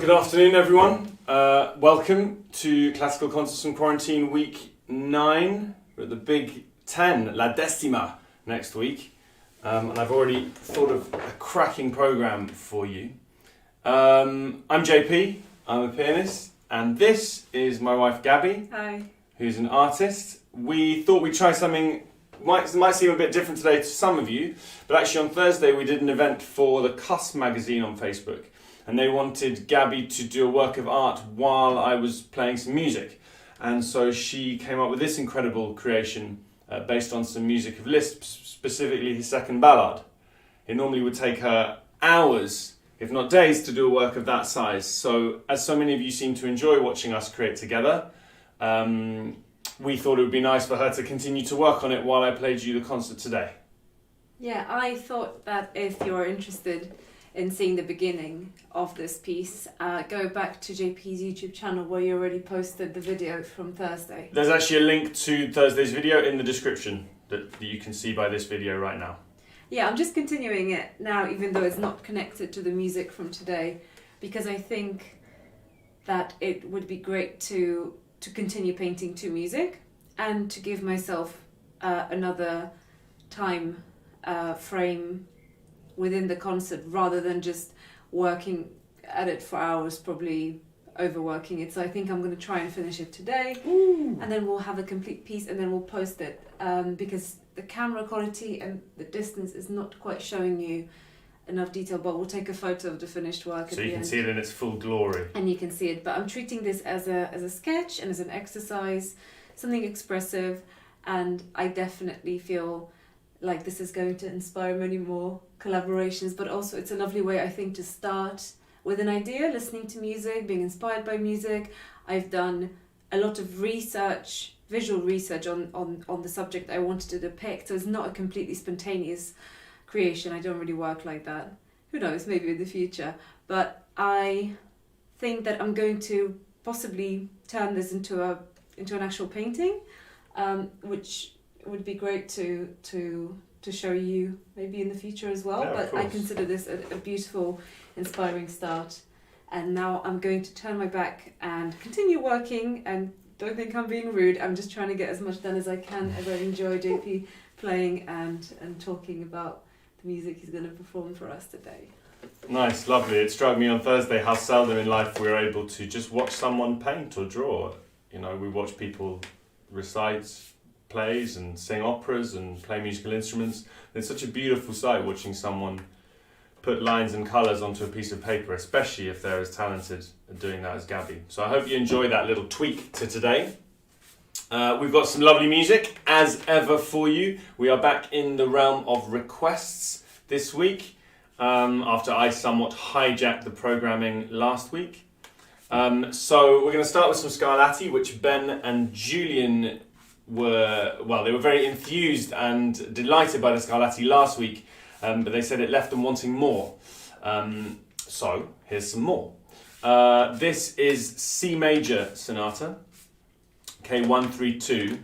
Good afternoon, everyone. Welcome to Classical Concerts from Quarantine Week 9. We're at the Big 10, La Decima, next week. And I've already thought of a cracking programme for you. I'm JP, I'm a pianist, and this is my wife Gabby. Hi. Who's an artist. We thought we'd try something, might seem a bit different today to some of you, but actually on Thursday we did an event for the Cusp magazine on Facebook. And they wanted Gabby to do a work of art while I was playing some music. And so she came up with this incredible creation based on some music of Liszt, specifically his second ballad. It normally would take her hours, if not days, to do a work of that size. So as so many of you seem to enjoy watching us create together, we thought it would be nice for her to continue to work on it while I played you the concert today. Yeah, I thought that if you're interested in seeing the beginning of this piece, go back to JP's YouTube channel where you already posted the video from Thursday. There's actually a link to Thursday's video in the description that you can see by this video right now. Yeah, I'm just continuing it now, even though it's not connected to the music from today, because I think that it would be great to continue painting to music and to give myself another time frame within the concert rather than just working at it for hours, probably overworking it. So I think I'm going to try and finish it today. Ooh. And then we'll have a complete piece and then we'll post it because the camera quality and the distance is not quite showing you enough detail, but we'll take a photo of the finished work so you can see it in its full glory. And you can see it, but I'm treating this as a sketch and as an exercise, something expressive, and I definitely feel like this is going to inspire many more collaborations, but also it's a lovely way, I think, to start with an idea, listening to music, being inspired by music. I've done a lot of research, visual research on the subject I wanted to depict, so it's not a completely spontaneous creation. I don't really work like that. Who knows, maybe in the future. But I think that I'm going to possibly turn this into an actual painting, which would be great to show you maybe in the future as well. Yeah, but I consider this a beautiful, inspiring start. And now I'm going to turn my back and continue working, and don't think I'm being rude. I'm just trying to get as much done as I can as I enjoy JP playing and talking about the music he's going to perform for us today. Nice, lovely. It struck me on Thursday how seldom in life we're able to just watch someone paint or draw. You know, we watch people recite plays and sing operas and play musical instruments. It's such a beautiful sight watching someone put lines and colours onto a piece of paper, especially if they're as talented at doing that as Gabby. So I hope you enjoy that little tweak to today. We've got some lovely music, as ever, for you. We are back in the realm of requests this week, after I somewhat hijacked the programming last week. So we're going to start with some Scarlatti, which Ben and Julian they were very enthused and delighted by the Scarlatti last week, but they said it left them wanting more. So here's some more. This is C major sonata, K132.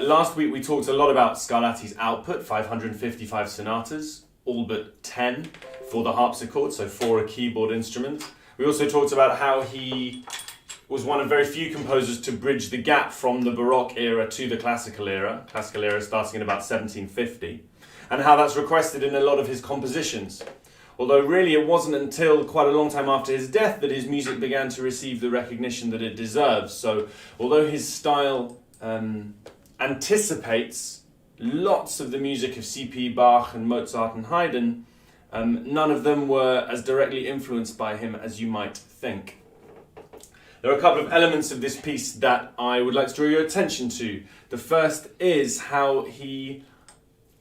Last week we talked a lot about Scarlatti's output, 555 sonatas, all but 10 for the harpsichord, so for a keyboard instrument. We also talked about how he was one of very few composers to bridge the gap from the Baroque era to the classical era starting in about 1750, and how that's requested in a lot of his compositions. Although really it wasn't until quite a long time after his death that his music began to receive the recognition that it deserves. So although his style anticipates lots of the music of C.P. Bach and Mozart and Haydn, none of them were as directly influenced by him as you might think. There are a couple of elements of this piece that I would like to draw your attention to. The first is how he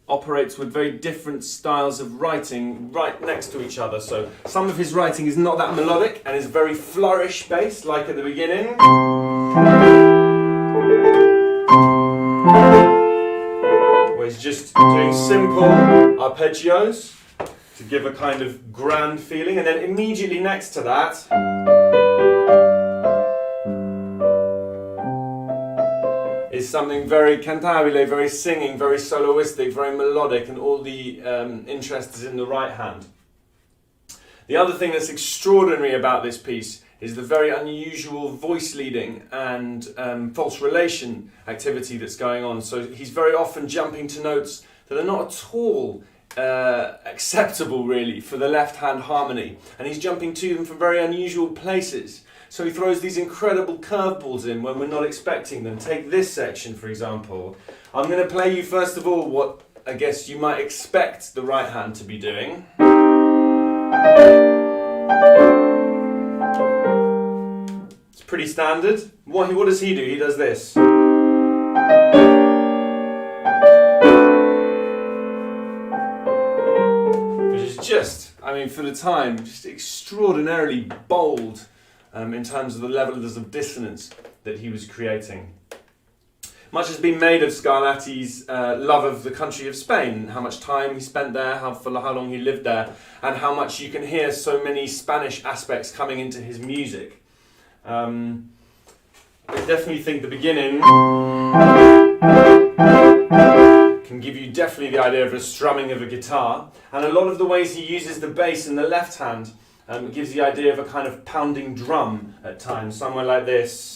operates with very different styles of writing right next to each other. So some of his writing is not that melodic and is very flourish-based, like at the beginning. Where he's just doing simple arpeggios to give a kind of grand feeling. And then immediately next to that, is something very cantabile, very singing, very soloistic, very melodic, and all the interest is in the right hand. The other thing that's extraordinary about this piece is the very unusual voice leading and false relation activity that's going on. So he's very often jumping to notes that are not at all acceptable really for the left hand harmony, and he's jumping to them from very unusual places. So he throws these incredible curveballs in when we're not expecting them. Take this section for example. I'm going to play you first of all what I guess you might expect the right hand to be doing. It's pretty standard. What does he do? He does this. Which is just, I mean, for the time, just extraordinarily bold in terms of the levels of dissonance that he was creating. Much has been made of Scarlatti's love of the country of Spain, how much time he spent there, for how long he lived there, and how much you can hear so many Spanish aspects coming into his music. I definitely think the beginning can give you definitely the idea of a strumming of a guitar, and a lot of the ways he uses the bass in the left hand gives the idea of a kind of pounding drum at times, somewhere like this.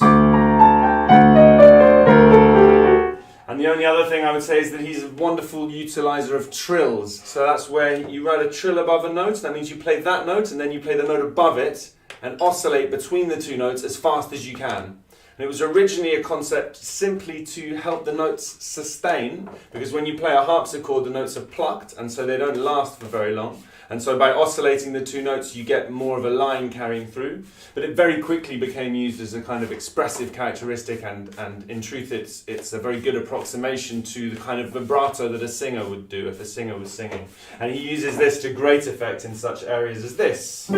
And the only other thing I would say is that he's a wonderful utilizer of trills. So that's where you write a trill above a note. That means you play that note and then you play the note above it and oscillate between the two notes as fast as you can. And it was originally a concept simply to help the notes sustain, because when you play a harpsichord the notes are plucked and so they don't last for very long. And so by oscillating the two notes you get more of a line carrying through. But it very quickly became used as a kind of expressive characteristic, and in truth it's a very good approximation to the kind of vibrato that a singer would do if a singer was singing. And he uses this to great effect in such areas as this.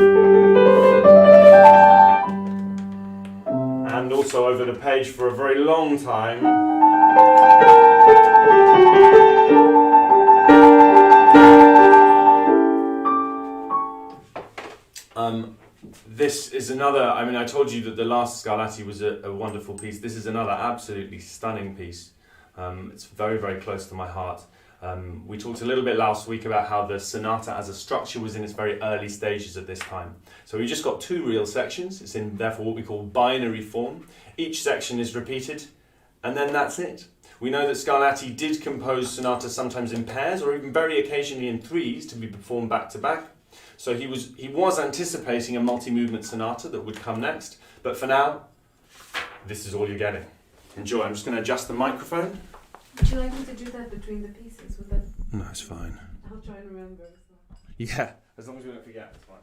And also over the page for a very long time. This is another, I mean, I told you that the last Scarlatti was a wonderful piece. This is another absolutely stunning piece. It's very, very close to my heart. We talked a little bit last week about how the sonata as a structure was in its very early stages at this time. So we just got two real sections. It's in, therefore, what we call binary form. Each section is repeated, and then that's it. We know that Scarlatti did compose sonatas sometimes in pairs, or even very occasionally in threes, to be performed back to back. So he was anticipating a multi-movement sonata that would come next, but for now, this is all you're getting. Enjoy. I'm just going to adjust the microphone. Would you like me to do that between the pieces? Would that... No, it's fine. I'll try and remember. Yeah, as long as we don't forget, it's fine.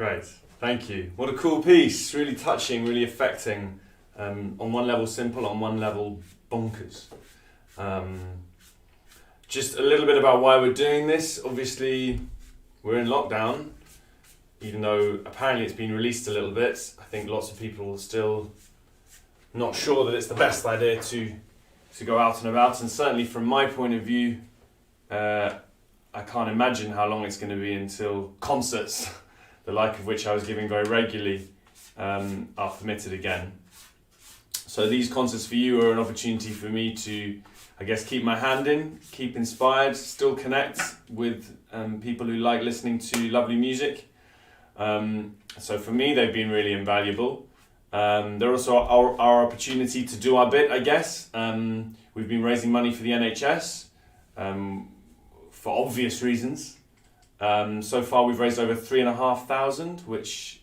Great, thank you. What a cool piece, really touching, really affecting. On one level simple, on one level bonkers. Just a little bit about why we're doing this. Obviously, we're in lockdown, even though apparently it's been released a little bit. I think lots of people are still not sure that it's the best idea to go out and about, and certainly from my point of view, I can't imagine how long it's going to be until concerts, the like of which I was giving very regularly, are permitted again. So these concerts for you are an opportunity for me to, I guess, keep my hand in, keep inspired, still connect with people who like listening to lovely music. So for me, they've been really invaluable. They're also our opportunity to do our bit, I guess. We've been raising money for the NHS for obvious reasons. So far, we've raised over 3,500, which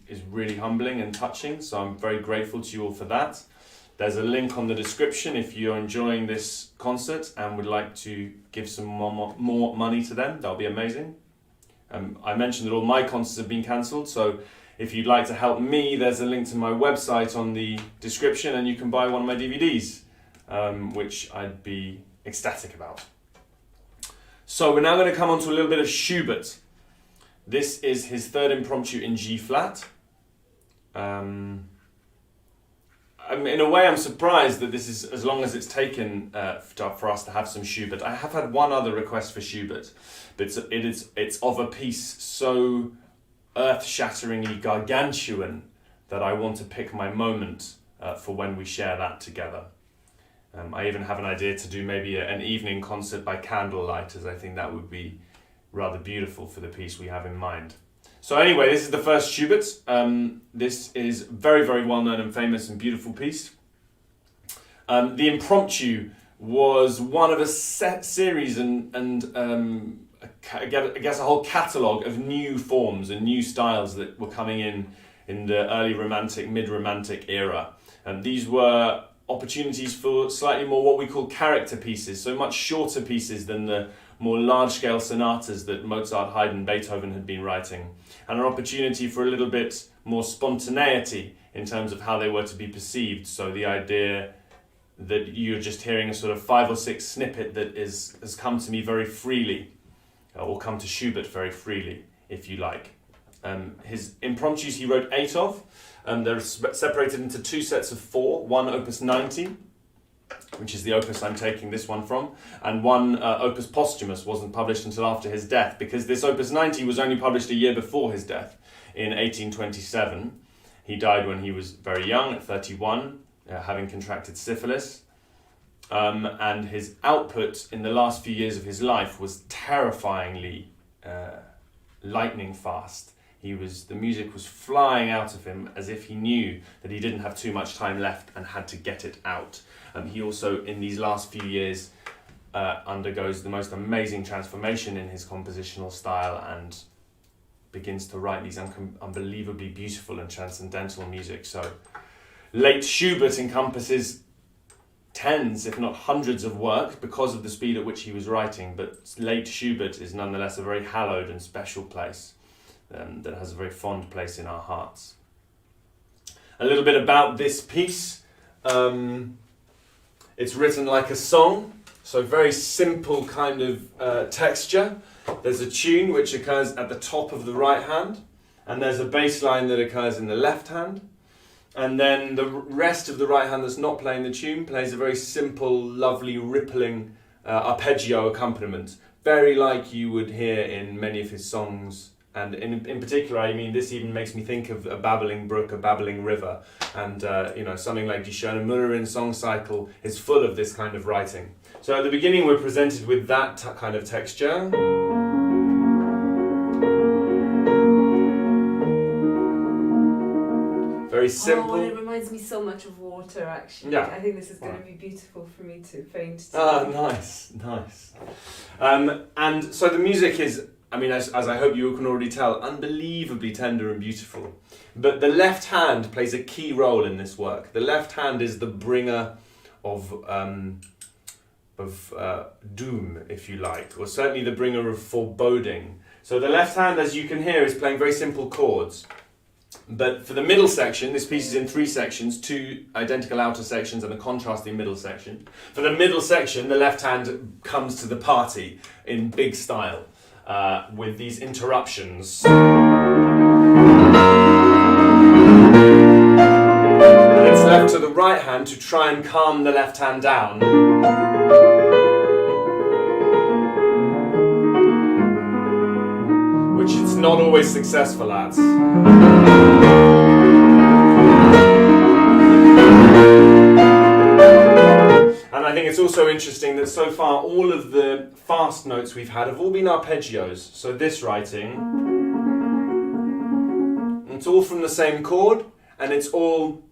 is really humbling and touching. So I'm very grateful to you all for that. There's a link on the description if you're enjoying this concert and would like to give some more money to them. That'll be amazing. I mentioned that all my concerts have been cancelled, so if you'd like to help me, there's a link to my website on the description, and you can buy one of my DVDs, which I'd be ecstatic about. So we're now going to come on to a little bit of Schubert. This is his third impromptu in G flat. In a way, I'm surprised that this is as long as it's taken for us to have some Schubert. I have had one other request for Schubert, but it's of a piece so earth-shatteringly gargantuan that I want to pick my moment for when we share that together. I even have an idea to do maybe an evening concert by candlelight, as I think that would be rather beautiful for the piece we have in mind. So anyway, this is the first Schubert. This is very, very well-known and famous and beautiful piece. The Impromptu was one of a set series and I guess a whole catalogue of new forms and new styles that were coming in the early Romantic, mid-Romantic era. And these were opportunities for slightly more what we call character pieces, so much shorter pieces than the more large-scale sonatas that Mozart, Haydn, Beethoven had been writing, and an opportunity for a little bit more spontaneity in terms of how they were to be perceived. So the idea that you're just hearing a sort of 5 or 6 snippet that has come to me very freely, or come to Schubert very freely, if you like. His impromptus he wrote 8 of. They're separated into 2 sets of 4, one opus 90, which is the opus I'm taking this one from, and one opus posthumous, wasn't published until after his death, because this opus 90 was only published a year before his death, in 1827. He died when he was very young, at 31, having contracted syphilis. And his output in the last few years of his life was terrifyingly lightning fast. The music was flying out of him as if he knew that he didn't have too much time left and had to get it out. He also, in these last few years, undergoes the most amazing transformation in his compositional style and begins to write these unbelievably beautiful and transcendental music. So, late Schubert encompasses tens, if not hundreds of works because of the speed at which he was writing, but late Schubert is nonetheless a very hallowed and special place. That has a very fond place in our hearts. A little bit about this piece. It's written like a song, so very simple kind of texture. There's a tune which occurs at the top of the right hand, and there's a bass line that occurs in the left hand. And then the rest of the right hand that's not playing the tune plays a very simple, lovely, rippling arpeggio accompaniment, very like you would hear in many of his songs. And in particular, I mean, this even makes me think of a babbling brook, a babbling river. And, something like Die Schöne Müllerin song cycle is full of this kind of writing. So at the beginning, we're presented with that kind of texture. Very simple. Oh, and it reminds me so much of water, actually. Yeah. I think this is going to be beautiful for me to faint to. Ah, nice. And so the music is, as I hope you can already tell, unbelievably tender and beautiful. But the left hand plays a key role in this work. The left hand is the bringer of doom, if you like, or certainly the bringer of foreboding. So the left hand, as you can hear, is playing very simple chords. But for the middle section, this piece is in 3 sections, 2 identical outer sections and a contrasting middle section. For the middle section, the left hand comes to the party in big style with these interruptions. And it's left to the right hand to try and calm the left hand down. Which it's not always successful at. And I think it's also interesting that so far all of the fast notes we've had have all been arpeggios. So this writing, it's all from the same chord, and it's all,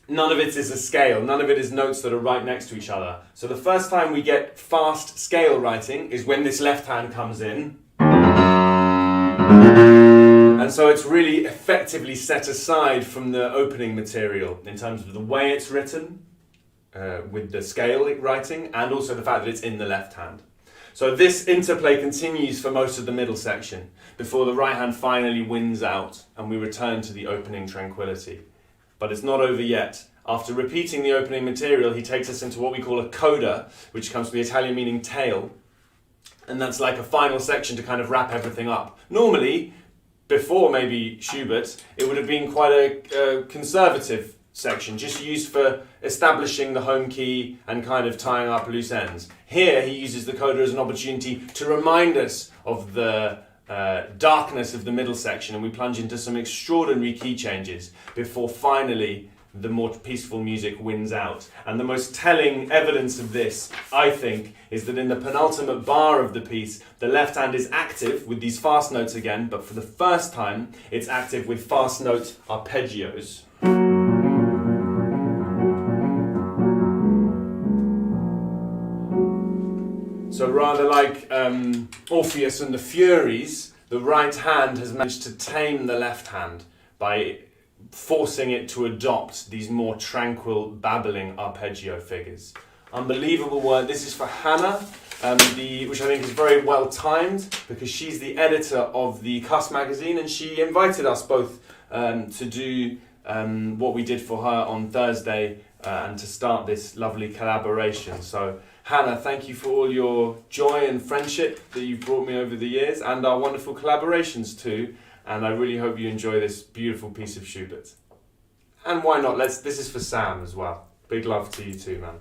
none of it is a scale, none of it is notes that are right next to each other. So the first time we get fast scale writing is when this left hand comes in. And so it's really effectively set aside from the opening material in terms of the way it's written, with the scale writing, and also the fact that it's in the left hand. So this interplay continues for most of the middle section, before the right hand finally wins out and we return to the opening tranquility. But it's not over yet. After repeating the opening material, he takes us into what we call a coda, which comes from the Italian meaning tail, and that's like a final section to kind of wrap everything up. Normally, before maybe Schubert, it would have been quite a conservative section, just used for establishing the home key and kind of tying up loose ends. Here he uses the coda as an opportunity to remind us of the darkness of the middle section, and we plunge into some extraordinary key changes before finally the more peaceful music wins out. And the most telling evidence of this, I think, is that in the penultimate bar of the piece, the left hand is active with these fast notes again, but for the first time, it's active with fast note arpeggios. So rather like Orpheus and the Furies, the right hand has managed to tame the left hand by forcing it to adopt these more tranquil, babbling arpeggio figures. Unbelievable work. This is for Hannah, which I think is very well timed, because she's the editor of the Cuss magazine, and she invited us both to do what we did for her on Thursday and to start this lovely collaboration. So Hannah, thank you for all your joy and friendship that you've brought me over the years, and our wonderful collaborations too. And I really hope you enjoy this beautiful piece of Schubert. And why not? This is for Sam as well. Big love to you too, man.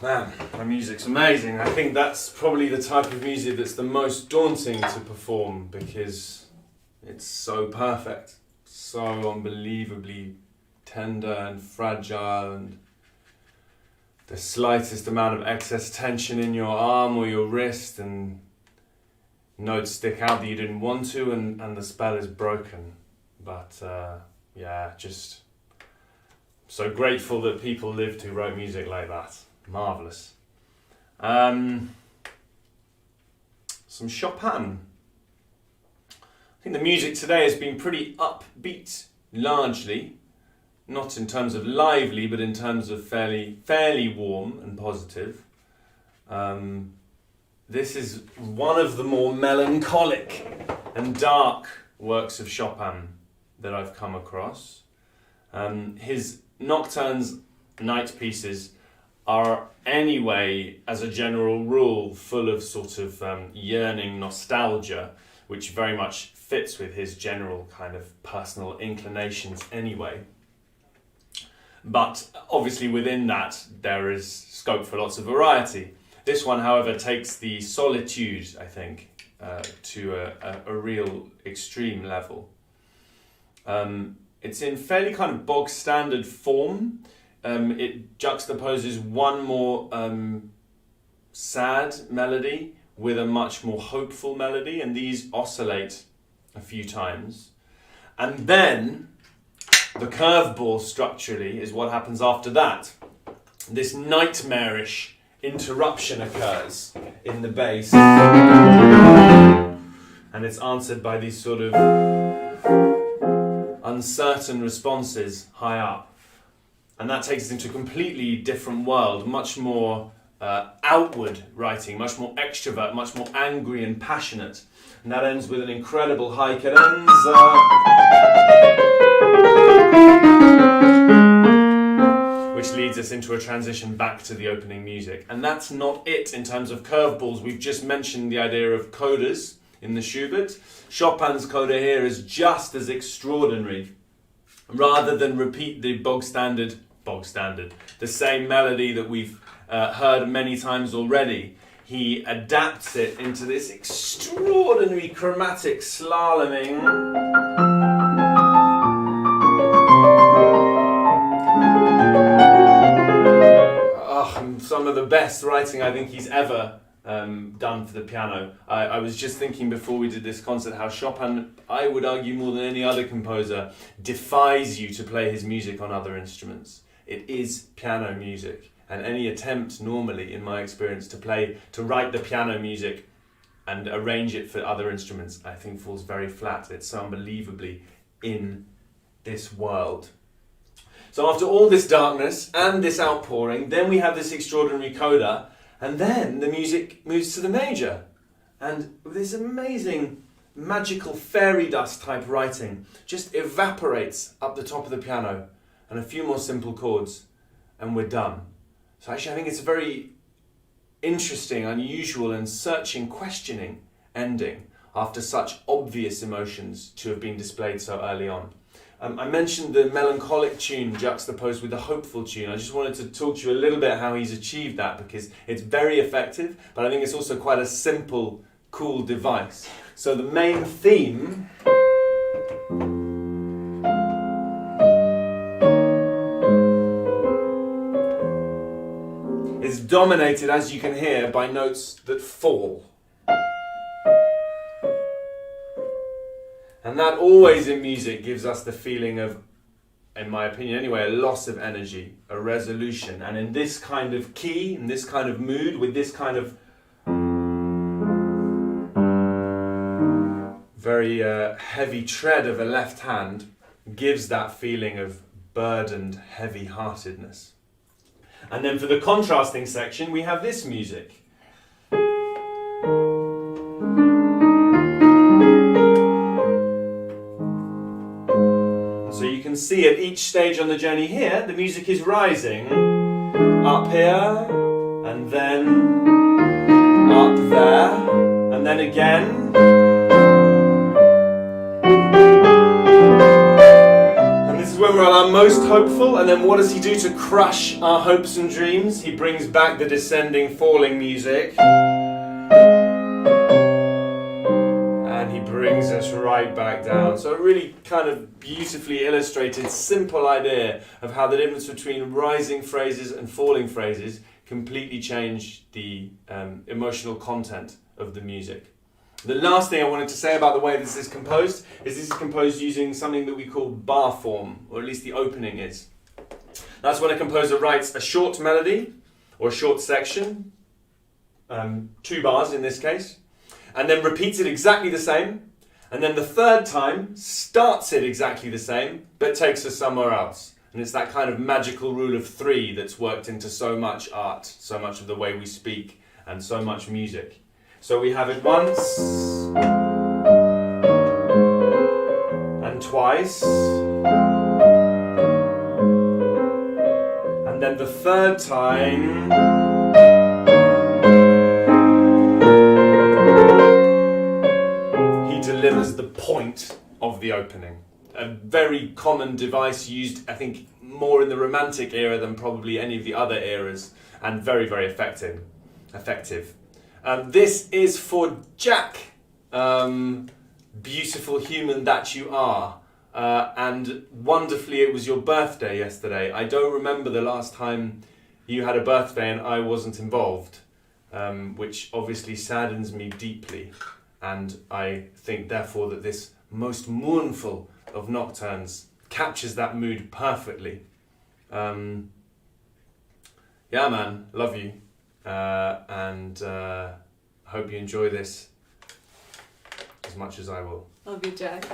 Man, my music's amazing. I think that's probably the type of music that's the most daunting to perform because it's so perfect, so unbelievably tender and fragile, and the slightest amount of excess tension in your arm or your wrist and notes stick out that you didn't want to, and the spell is broken. But yeah, just so grateful that people lived who wrote music like that. Marvellous. Some Chopin. I think the music today has been pretty upbeat, largely. Not in terms of lively, but in terms of fairly warm and positive. This is one of the more melancholic and dark works of Chopin that I've come across. His nocturnes, night pieces, are anyway, as a general rule, full of sort of yearning nostalgia, which very much fits with his general kind of personal inclinations anyway. But obviously within that, there is scope for lots of variety. This one, however, takes the solitude, I think, to a real extreme level. It's in fairly kind of bog standard form. It juxtaposes one more sad melody with a much more hopeful melody, and these oscillate a few times. And then the curveball structurally is what happens after that. This nightmarish interruption occurs in the bass, and it's answered by these sort of uncertain responses high up. And that takes us into a completely different world, much more outward writing, much more extrovert, much more angry and passionate. And that ends with an incredible high cadenza, which leads us into a transition back to the opening music. And that's not it in terms of curveballs. We've just mentioned the idea of codas in the Schubert. Chopin's coda here is just as extraordinary. Rather than repeat the bog standard, the same melody that we've heard many times already, he adapts it into this extraordinary chromatic slaloming. Some of the best writing I think he's ever done for the piano. I was just thinking before we did this concert how Chopin, I would argue more than any other composer, defies you to play his music on other instruments. It is piano music, and any attempt normally, in my experience, to write the piano music and arrange it for other instruments, I think falls very flat. It's so unbelievably in this world. So after all this darkness and this outpouring, then we have this extraordinary coda, and then the music moves to the major. And this amazing, magical fairy dust type writing just evaporates up the top of the piano, and a few more simple chords, and we're done. So actually I think it's a very interesting, unusual and searching, questioning ending after such obvious emotions to have been displayed so early on. I mentioned the melancholic tune juxtaposed with the hopeful tune. I just wanted to talk to you a little bit how he's achieved that, because it's very effective, but I think it's also quite a simple, cool device. So the main theme is dominated, as you can hear, by notes that fall. And that always in music gives us the feeling of, in my opinion anyway, a loss of energy, a resolution. And in this kind of key, in this kind of mood, with this kind of very heavy tread of a left hand, gives that feeling of burdened heavy-heartedness. And then for the contrasting section, we have this music. So you can see at each stage on the journey here, the music is rising up here, and then up there, and then again. And this is when we're well, our most hopeful, and then what does he do to crush our hopes and dreams? He brings back the descending, falling music. And he brings us right back down. So a really kind of beautifully illustrated, simple idea of how the difference between rising phrases and falling phrases completely change the emotional content of the music. The last thing I wanted to say about the way this is composed is this is composed using something that we call bar form, or at least the opening is. That's when a composer writes a short melody, or a short section, 2 bars in this case, and then repeats it exactly the same, and then the third time starts it exactly the same, but takes us somewhere else. And it's that kind of magical rule of 3 that's worked into so much art, so much of the way we speak, and so much music. So we have it once, and twice, and then the third time, he delivers the point of the opening. A very common device used, I think, more in the Romantic era than probably any of the other eras, and very, very effective. This is for Jack, beautiful human that you are, and wonderfully it was your birthday yesterday. I don't remember the last time you had a birthday and I wasn't involved, which obviously saddens me deeply, and I think therefore that this most mournful of nocturnes captures that mood perfectly. Yeah man, love you. And hope you enjoy this as much as I will. Love you, Jack.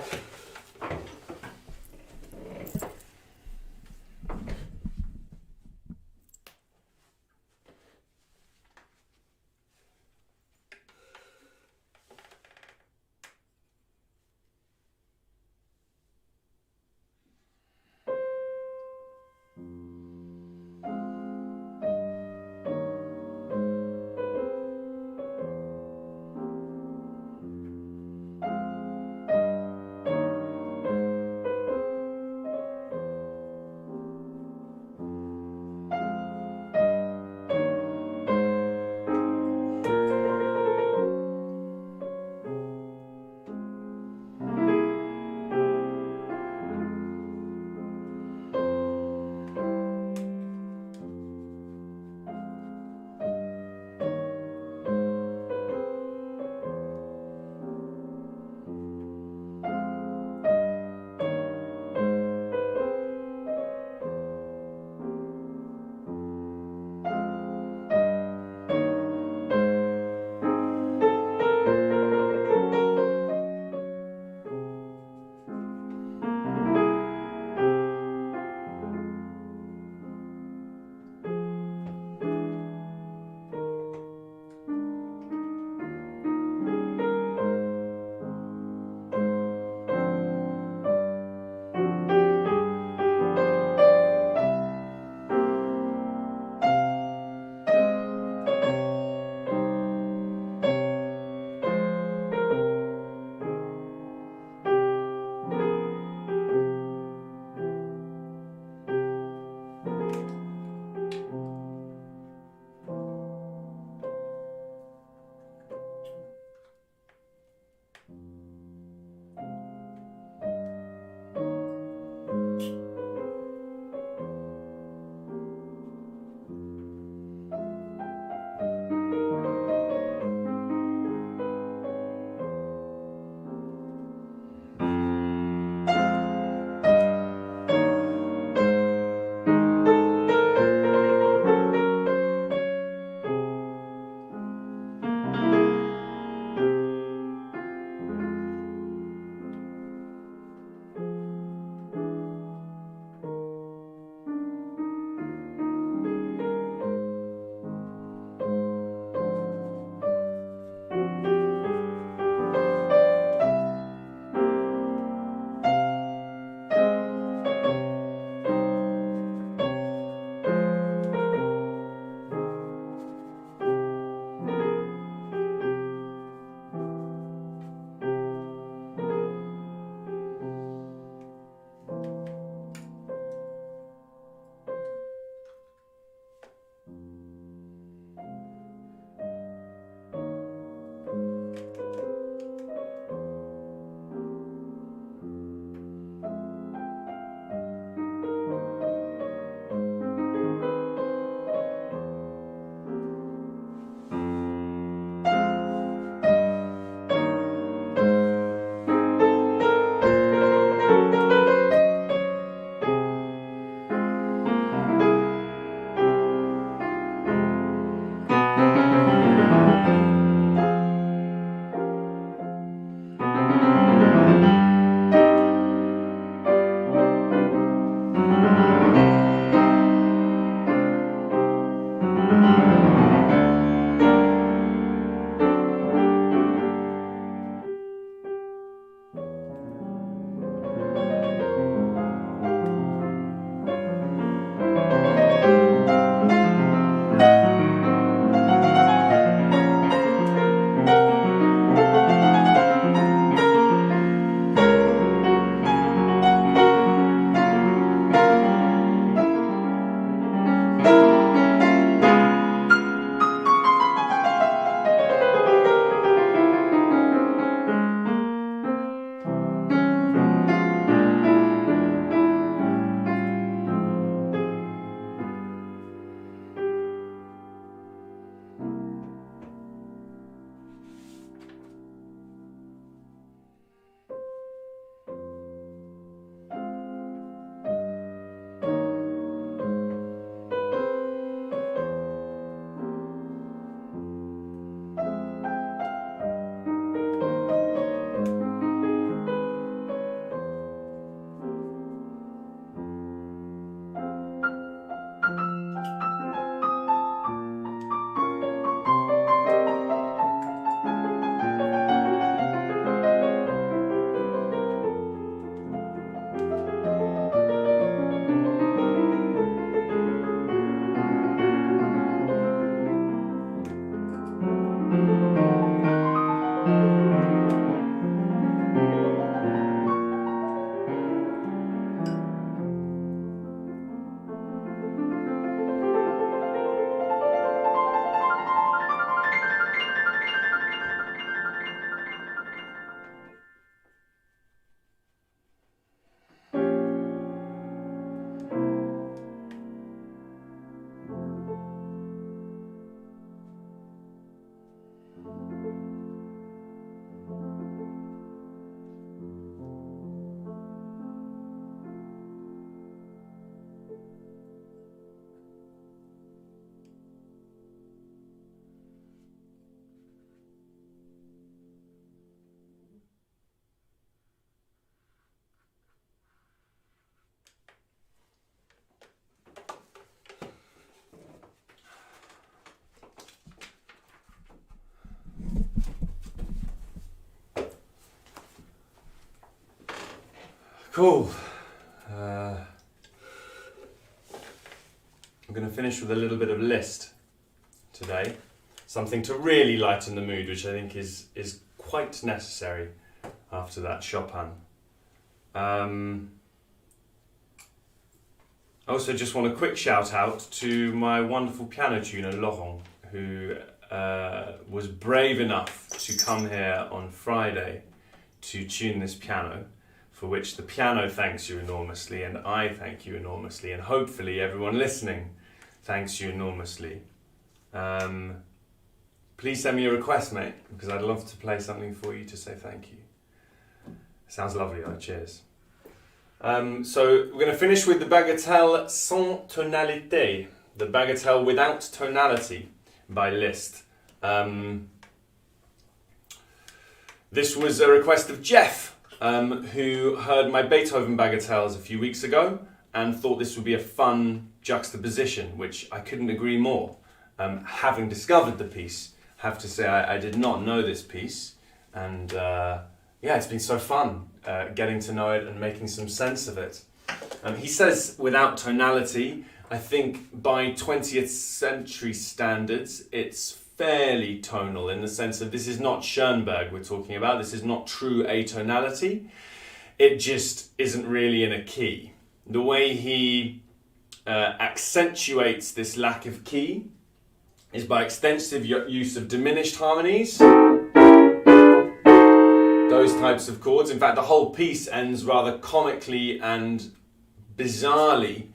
Cool. I'm going to finish with a little bit of Liszt today. Something to really lighten the mood, which I think is quite necessary after that Chopin. I also just want a quick shout out to my wonderful piano tuner Laurent, who was brave enough to come here on Friday to tune this piano, for which the piano thanks you enormously, and I thank you enormously, and hopefully everyone listening thanks you enormously. Please send me a request, mate, because I'd love to play something for you to say thank you. Sounds lovely, though. Cheers. So we're going to finish with the Bagatelle sans tonalité, the Bagatelle without tonality by Liszt. This was a request of Jeff, who heard my Beethoven Bagatelles a few weeks ago and thought this would be a fun juxtaposition, which I couldn't agree more. Having discovered the piece, have to say I did not know this piece, and it's been so fun getting to know it and making some sense of it. He says without tonality. I think by 20th century standards it's fairly tonal, in the sense of this is not Schoenberg we're talking about, this is not true atonality, it just isn't really in a key. The way he accentuates this lack of key is by extensive use of diminished harmonies, those types of chords. In fact, the whole piece ends rather comically and bizarrely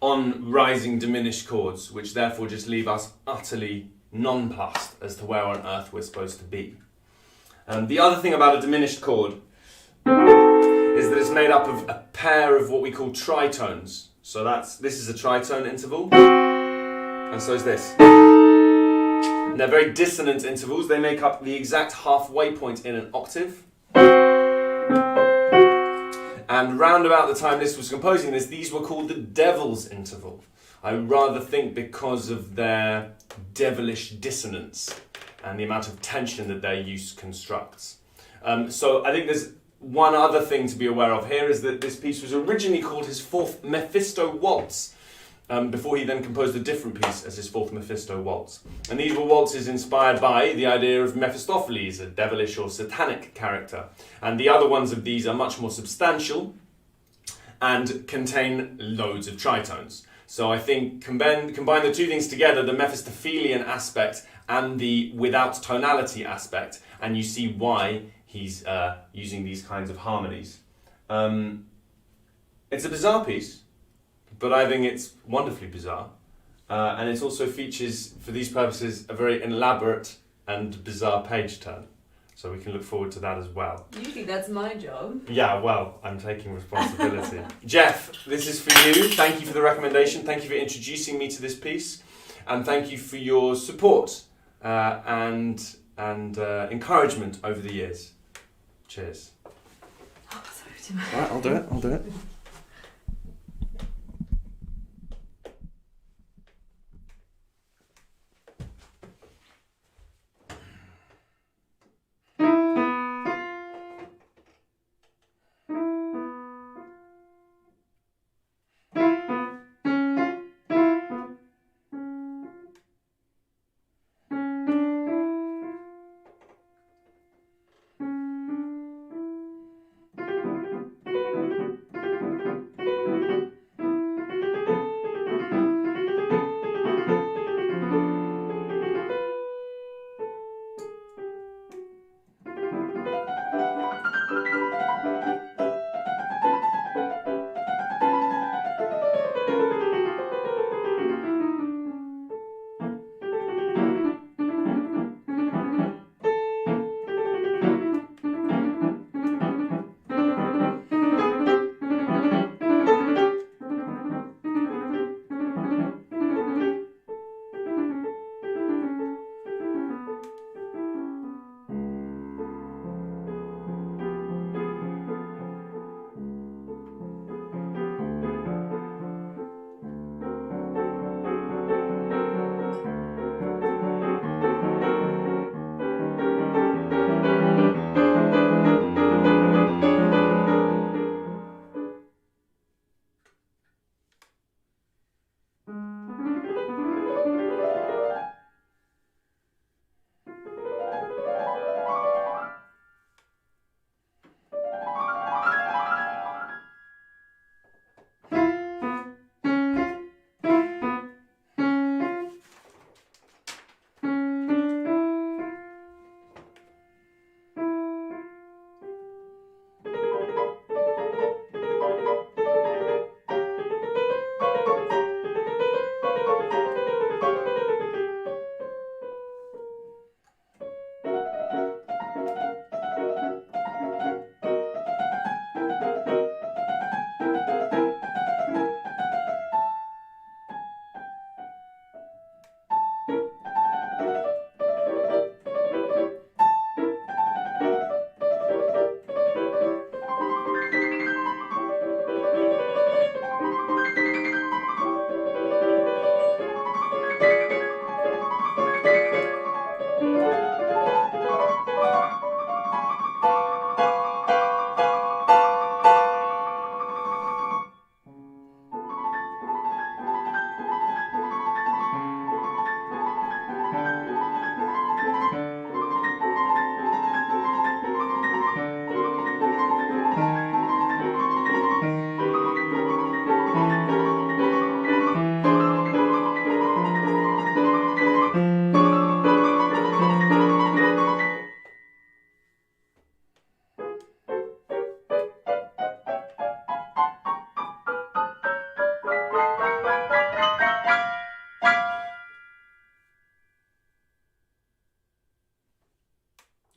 on rising diminished chords, which therefore just leave us utterly nonplussed as to where on earth we're supposed to be. The other thing about a diminished chord is that it's made up of a pair of what we call tritones. So this is a tritone interval, and so is this. And they're very dissonant intervals. They make up the exact halfway point in an octave. And round about the time Liszt was composing this, these were called the devil's interval. I rather think because of their devilish dissonance and the amount of tension that their use constructs. So I think there's one other thing to be aware of here, is that this piece was originally called his fourth Mephisto Waltz, before he then composed a different piece as his fourth Mephisto Waltz. And these were waltzes inspired by the idea of Mephistopheles, a devilish or satanic character. And the other ones of these are much more substantial and contain loads of tritones. So I think combine the two things together, the Mephistophelian aspect and the without tonality aspect, and you see why he's using these kinds of harmonies. It's a bizarre piece, but I think it's wonderfully bizarre. And it also features, for these purposes, a very elaborate and bizarre page turn. So we can look forward to that as well. Usually that's my job. Yeah, well, I'm taking responsibility. Jeff, this is for you. Thank you for the recommendation. Thank you for introducing me to this piece. And thank you for your support and encouragement over the years. Cheers. Oh, sorry. All right, I'll do it.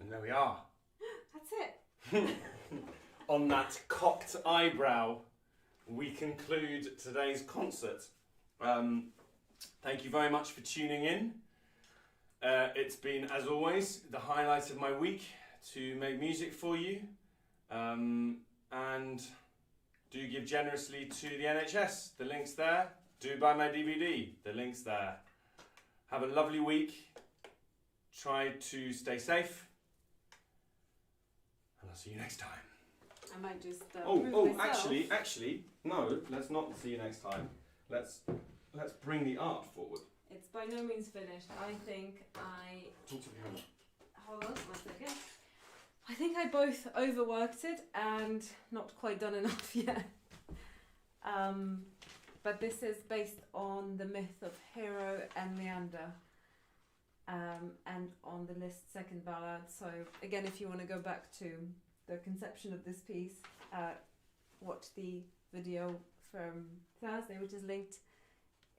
And there we are. That's it. On that cocked eyebrow, we conclude today's concert. Thank you very much for tuning in. It's been, as always, the highlight of my week to make music for you. And do give generously to the NHS. The link's there. Do buy my DVD. The link's there. Have a lovely week. Try to stay safe. And I'll see you next time. I might just myself. actually, no, let's not see you next time. Let's bring the art forward. It's by no means finished. I think Talk to the camera. hold on one second. I think I both overworked it and not quite done enough yet. But this is based on the myth of Hero and Leander, and on the Liszt second ballad. So again, if you want to go back to the conception of this piece, watch the video from Thursday, which is linked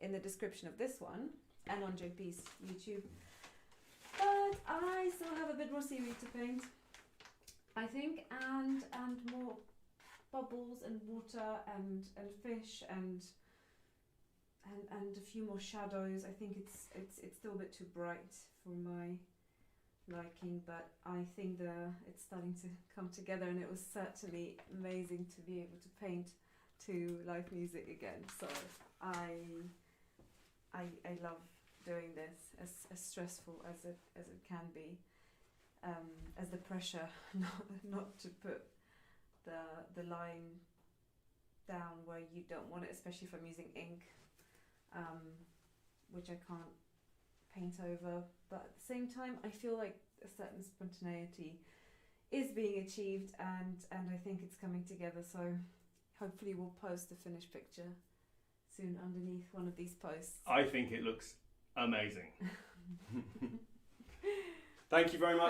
in the description of this one and on JP's YouTube. But I still have a bit more seaweed to paint, I think, and more bubbles and water and fish and a few more shadows. I think it's still a bit too bright for my liking, but I think it's starting to come together, and it was certainly amazing to be able to paint to live music again. So I love doing this, as stressful as it can be, as the pressure not to put the line down where you don't want it, especially if I'm using ink, which I can't paint over, but at the same time I feel like a certain spontaneity is being achieved, and I think it's coming together. So hopefully we'll post the finished picture soon underneath one of these posts. I think it looks amazing. Thank you very much.